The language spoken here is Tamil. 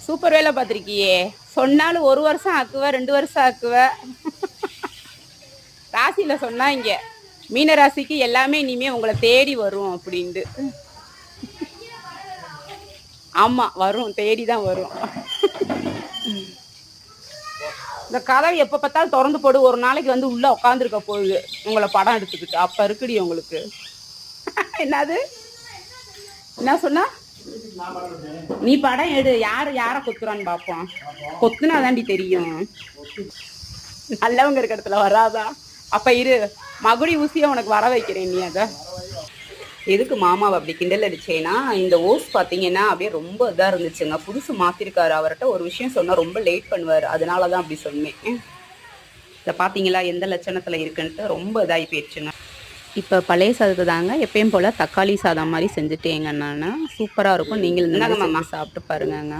சூப்பர் வேலை பார்த்துருக்கியே. சொன்னாலும் 1 வருஷம் ஆக்குவ, 2 வருஷம் ஆக்குவ. ராசியில் சொன்னா இங்க மீன ராசிக்கு எல்லாமே இனிமே உங்களை தேடி வரும் அப்படின்ட்டு. ஆமா வரும், தேடி தான் வரும். இந்த கதவை எப்போ பார்த்தாலும் திறந்து போடு, ஒரு நாளைக்கு வந்து உள்ள உட்காந்துருக்க போகுது உங்களை படம் எடுத்துக்கிட்டு. அப்போ இருக்குடி உங்களுக்கு. என்னது என்ன சொன்னா? நீ படம் எடு, யாரை கொத்துறான்னு பார்ப்போம். கொத்துனா தாண்டி தெரியும். நல்லவங்க இருக்க இடத்துல வராதா? அப்ப இரு, மகுடி ஊசியை உனக்கு வர வைக்கிறேன். நீ அதை எதுக்கு மாமாவை அப்படி கிண்டல் அடிச்சேன்னா, இந்த ஓஸ் பார்த்தீங்கன்னா அப்படியே ரொம்ப இதாக இருந்துச்சுங்க. புதுசு மாற்றிருக்காரு. அவர்கிட்ட ஒரு விஷயம் சொன்னால் ரொம்ப லேட் பண்ணுவார், அதனால தான் அப்படி சொன்னேன். இதை பார்த்தீங்களா எந்த லட்சணத்தில் இருக்குன்ட்டு ரொம்ப இதாகி போயிடுச்சுங்க. இப்போ பழைய சாதத்தை தாங்க எப்பயும் போல் தக்காளி சாதம் மாதிரி செஞ்சுட்டேங்க. நான் சூப்பராக இருக்கும். நீங்கள் சாப்பிட்டு பாருங்கங்க.